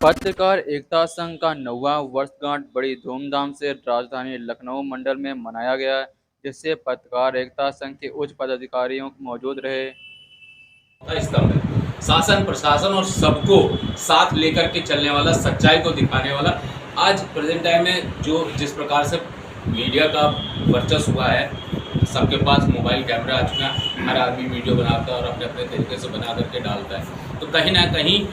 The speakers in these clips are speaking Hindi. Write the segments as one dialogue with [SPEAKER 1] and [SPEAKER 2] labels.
[SPEAKER 1] पत्रकार एकता संघ का 9वां वर्षगांठ बड़ी धूमधाम से राजधानी लखनऊ मंडल में मनाया गया, जिससे पत्रकार एकता संघ के उच्च पदाधिकारियों मौजूद रहे।
[SPEAKER 2] स्तंभ है शासन प्रशासन और सबको साथ लेकर के चलने वाला, सच्चाई को दिखाने वाला। आज प्रेजेंट टाइम में जो जिस प्रकार से मीडिया का वर्चस्व हुआ है, सबके पास मोबाइल कैमरा आ चुका है, हर आदमी वीडियो बनाता है और अपने अपने तरीके से बना करके डालता है। तो कहीं ना कहीं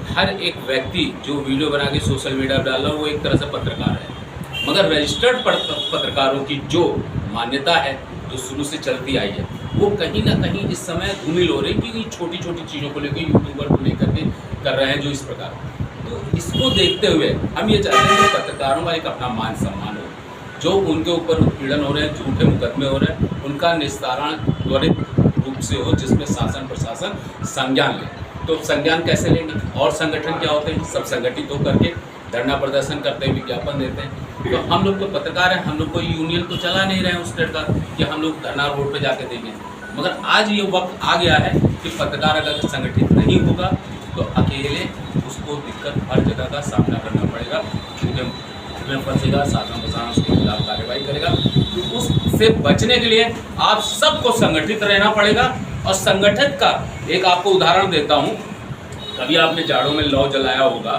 [SPEAKER 2] हर एक व्यक्ति जो वीडियो बना के सोशल मीडिया पर डाल रहा है वो एक तरह से पत्रकार है। मगर रजिस्टर्ड पत्रकारों की जो मान्यता है, जो शुरू से चलती आई है, वो कहीं ना कहीं इस समय धूमिल हो रही, क्योंकि छोटी छोटी चीज़ों को लेकर, यूट्यूबर को लेकर के कर रहे हैं जो इस प्रकार। तो इसको देखते हुए हम ये चाहते हैं कि पत्रकारों का एक अपना मान सम्मान हो, जो उनके ऊपर उत्पीड़न हो रहे हैं, झूठे मुकदमे हो रहे हैं, उनका निस्तारण त्वरित रूप से हो, जिसमें शासन प्रशासन संज्ञान ले। तो संज्ञान कैसे लेंगे? और संगठन क्या होते हैं, सब संगठित होकर के धरना प्रदर्शन करते हैं, विज्ञापन देते हैं। तो हम लोग तो पत्रकार हैं, हम लोग कोई यूनियन तो चला नहीं रहे हैं उस स्टेट का कि हम लोग धरना रोड पे जाके देंगे। मगर आज ये वक्त आ गया है कि पत्रकार अगर संगठित नहीं होगा तो अकेले उसको दिक्कत हर जगह का सामना करना पड़ेगा, क्योंकि में फंसेगा, शासन प्रशासन उसके खिलाफ कार्रवाई करेगा। तो उससे बचने के लिए आप सबको संगठित रहना पड़ेगा। और संगठित का एक आपको उदाहरण देता हूँ। कभी आपने जाड़ों में लौ जलाया होगा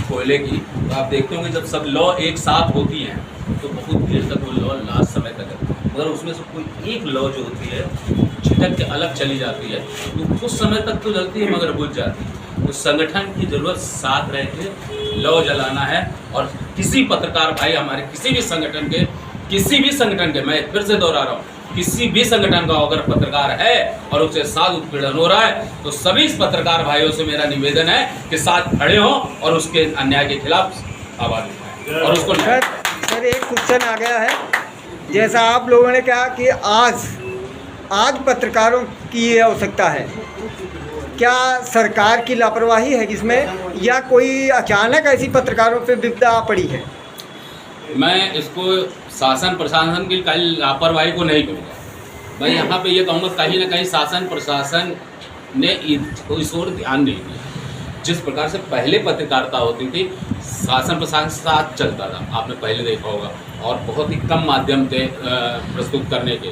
[SPEAKER 2] कोयले की, तो आप देखते होंगे जब सब लौ एक साथ होती हैं तो बहुत देर तक वो लौ लास्ट समय तक है, मगर उसमें से कोई एक लौ जो होती है छिटक के अलग चली जाती है, तो कुछ समय तक तो जलती है मगर बुझ जाती है। तो संगठन की जरूरत साथ रह के लौ जलाना है। और किसी पत्रकार भाई हमारे किसी भी संगठन के मैं फिर से दोहरा रहा हूँ, किसी भी संगठन का अगर पत्रकार है और उसके साथ उत्पीड़न हो रहा है तो सभी पत्रकार भाइयों से मेरा निवेदन है कि साथ खड़े हों और उसके अन्याय के खिलाफ आवाज उठाएं और उसको।
[SPEAKER 3] सर एक क्वेश्चन आ गया है, जैसा आप लोगों ने कहा कि आज पत्रकारों की ये आवश्यकता है, क्या सरकार की लापरवाही है इसमें, या कोई अचानक ऐसी पत्रकारों पे विपदा पड़ी है?
[SPEAKER 2] मैं इसको शासन प्रशासन की कहीं लापरवाही को नहीं कहूँगा, मैं यहाँ पे ये कहूँगा कहीं ना कहीं शासन प्रशासन ने इस ओर ध्यान नहीं दिया। जिस प्रकार से पहले पत्रकारिता होती थी, शासन प्रशासन साथ चलता था, आपने पहले देखा होगा, और बहुत ही कम माध्यम थे प्रस्तुत करने के।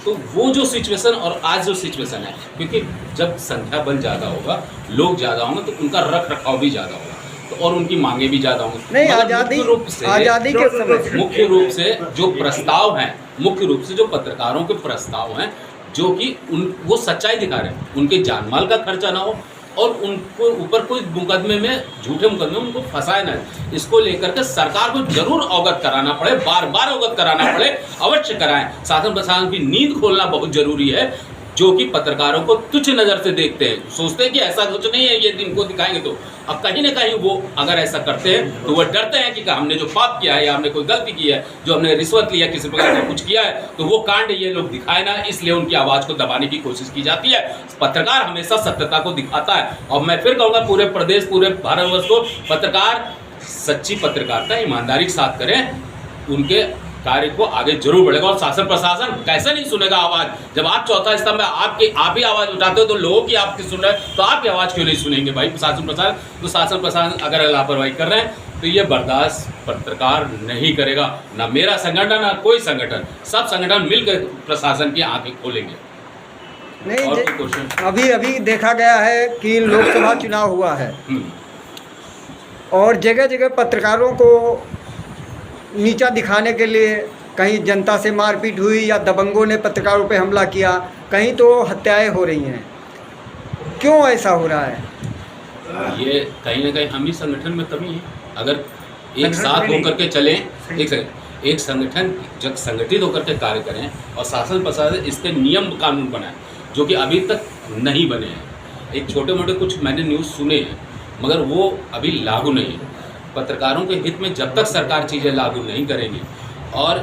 [SPEAKER 2] तो वो जो सिचुएशन और आज जो सिचुएशन है, क्योंकि जब संख्या बल ज़्यादा होगा, लोग ज़्यादा होंगे, तो उनका रख रखाव भी ज़्यादा होगा, तो और उनकी मांगे भी ज़्यादा होंगी।
[SPEAKER 3] नहीं, आज़ादी के समय
[SPEAKER 2] मुख्य रूप से जो प्रस्ताव हैं, मुख्य रूप से जो पत्रकारों के प्रस्ताव हैं, जो कि वो सच्चाई दिखा रहे हैं, उनके जानमाल का खर्चा ना हो और उनको ऊपर कोई मुकदमे में, झूठे मुकदमे में उनको फंसाए ना। इसको लेकर के सरकार को जरूर अवगत कराना पड़े, बार बार अवगत कराना पड़े, अवश्य कराएं। शासन प्रशासन की नींद खोलना बहुत जरूरी है, जो कि पत्रकारों को तुच्छ नज़र से देखते हैं, सोचते हैं कि ऐसा कुछ नहीं है, ये इनको दिखाएंगे तो। अब कहीं ना कहीं वो अगर ऐसा करते हैं तो वो डरते हैं कि हमने जो पाप किया है या हमने कोई गलती की है, जो हमने रिश्वत लिया, किसी प्रकार का कुछ किया है, तो वो कांड ये लोग दिखाए ना, इसलिए उनकी आवाज़ को दबाने की कोशिश की जाती है। पत्रकार हमेशा सत्यता को दिखाता है। और मैं फिर कहूँगा पूरे प्रदेश, पूरे भारतवर्ष को पत्रकार सच्ची पत्रकारिता ईमानदारी के साथ करें, उनके कार्य को आगे जरूर बढ़ेगा। और शासन प्रशासन कैसे नहीं सुनेगा आवाज़? जब आप चौथा स्तंभ में आप ही आवाज़ उठाते हो तो लोगों की आपकी सुन रहे हैं, तो आपकी आवाज़ क्यों नहीं सुनेंगे भाई शासन प्रशासन? तो शासन प्रशासन अगर लापरवाही कर रहे हैं तो ये बर्दाश्त पत्रकार नहीं करेगा, ना मेरा संगठन ना कोई संगठन, सब संगठन मिलकर प्रशासन की आंखें खोलेंगे।
[SPEAKER 3] नहीं, अभी देखा गया है कि लोकसभा चुनाव हुआ है और जगह जगह पत्रकारों को नीचा दिखाने के लिए कहीं जनता से मारपीट हुई या दबंगों ने पत्रकारों पे हमला किया, कहीं तो हत्याएं हो रही हैं। क्यों ऐसा हो रहा है?
[SPEAKER 2] ये कहीं ना कहीं हम ही संगठन में कमी है। अगर एक साथ होकर के चलें, एक संगठन जब संगठित होकर के कार्य करें और शासन प्रशासन इसके नियम कानून बनाए, जो कि अभी तक नहीं बने हैं। एक छोटे मोटे कुछ मैंने न्यूज़ सुने हैं, मगर वो अभी लागू नहीं है। पत्रकारों के हित में जब तक सरकार चीज़ें लागू नहीं करेंगी और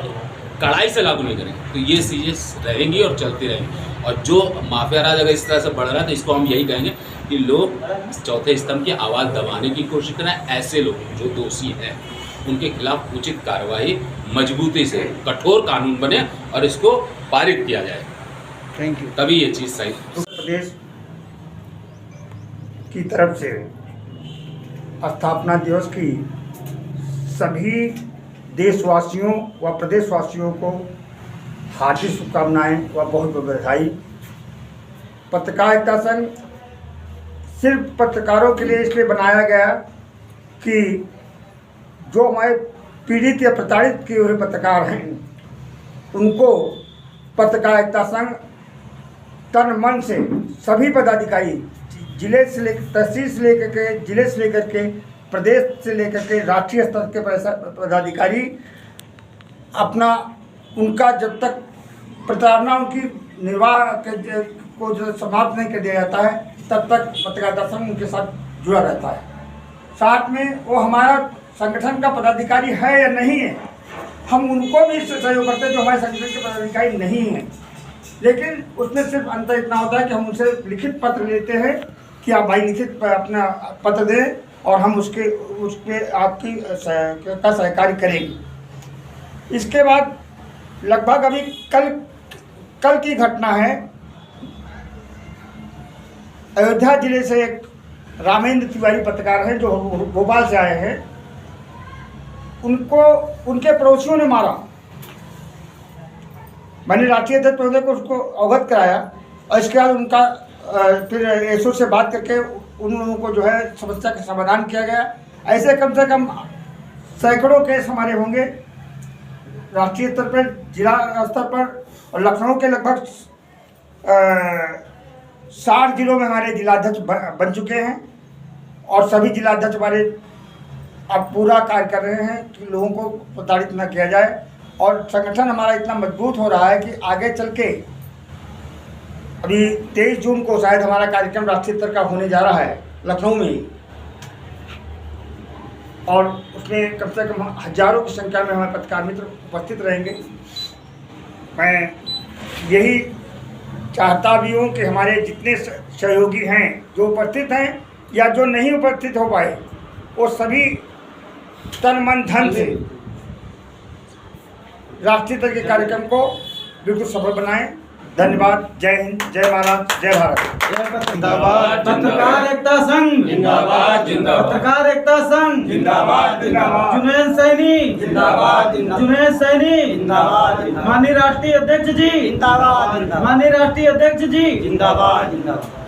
[SPEAKER 2] कड़ाई से लागू नहीं करेंगे तो ये चीज़ें रहेंगी और चलती रहेंगी। और जो माफिया राज अगर इस तरह से बढ़ रहा है तो इसको हम यही कहेंगे कि लोग चौथे स्तंभ की आवाज़ दबाने की कोशिश करें। ऐसे लोग जो दोषी हैं उनके खिलाफ उचित कार्रवाई मजबूती से, कठोर कानून बने और इसको पारित किया जाए।
[SPEAKER 3] Thank you.
[SPEAKER 2] तभी ये चीज़ सही।
[SPEAKER 4] प्रदेश की तरफ से स्थापना दिवस की सभी देशवासियों व प्रदेशवासियों को हार्दिक शुभकामनाएं व बहुत बहुत बधाई। पत्रकारिता संघ सिर्फ पत्रकारों के लिए इसलिए बनाया गया कि जो हमारे पीड़ित या प्रताड़ित किए हुए पत्रकार हैं उनको पत्रकारिता संघ तन मन से सभी पदाधिकारी जिले से लेकर तहसील से लेकर के जिले से लेकर के प्रदेश से लेकर के राष्ट्रीय स्तर के पदाधिकारी अपना उनका जब तक प्रताड़नाओं की निर्वाह को जो समाप्त नहीं कर दिया जाता है तब तक पत्रकारिता संघ उनके साथ जुड़ा रहता है। साथ में वो हमारा संगठन का पदाधिकारी है या नहीं है, हम उनको भी सहयोग करते हैं जो हमारे संगठन के पदाधिकारी नहीं हैं, लेकिन उसमें सिर्फ अंतर इतना होता है कि हम उनसे लिखित पत्र लेते हैं कि आप भाई लिखित अपना पत्र दें और हम उसके आपकी का सहकार्य करेंगे। इसके बाद लगभग अभी कल की घटना है, अयोध्या जिले से एक रामेंद्र तिवारी पत्रकार हैं जो भोपाल से आए हैं, उनको उनके पड़ोसियों ने मारा। मैंने राष्ट्रीय अध्यक्ष महोदय को उसको अवगत कराया और इसके बाद उनका फिर एसओ से बात करके उन लोगों को जो है समस्या का समाधान किया गया। ऐसे कम से कम सैकड़ों केस हमारे होंगे राष्ट्रीय स्तर पर, जिला स्तर पर, और लखनऊ के लगभग 60 जिलों में हमारे जिलाध्यक्ष बन चुके हैं और सभी जिलाध्यक्ष हमारे अब पूरा कार्य कर रहे हैं कि लोगों को प्रताड़ित न किया जाए। और संगठन हमारा इतना मजबूत हो रहा है कि आगे चल के अभी 23 जून को शायद हमारा कार्यक्रम राष्ट्रीय स्तर का होने जा रहा है लखनऊ में ही, और उसमें कम से कम हजारों की संख्या में हमारे पत्रकार मित्र उपस्थित रहेंगे। मैं यही चाहता भी हूँ कि हमारे जितने सहयोगी हैं जो उपस्थित हैं या जो नहीं उपस्थित हो पाए वो सभी तन मन धन से राष्ट्रीय स्तर के कार्यक्रम को बिल्कुल सफल बनाएं। धन्यवाद। जय हिंद, जय महाराज, जय भारत।
[SPEAKER 5] जिंदाबाद पत्रकार एकता संघ,
[SPEAKER 2] जिंदाबाद जिंदाबाद
[SPEAKER 5] पत्रकार एकता संघ,
[SPEAKER 2] जिंदाबाद जिंदाबाद
[SPEAKER 5] जुनैद सैनी
[SPEAKER 2] जिंदाबाद
[SPEAKER 5] जुनैद सैनी
[SPEAKER 2] जिंदाबाद
[SPEAKER 5] माननीय राष्ट्रीय अध्यक्ष जी,
[SPEAKER 2] जिंदाबाद
[SPEAKER 5] माननीय राष्ट्रीय अध्यक्ष जी,
[SPEAKER 2] जिंदाबाद जिंदाबाद।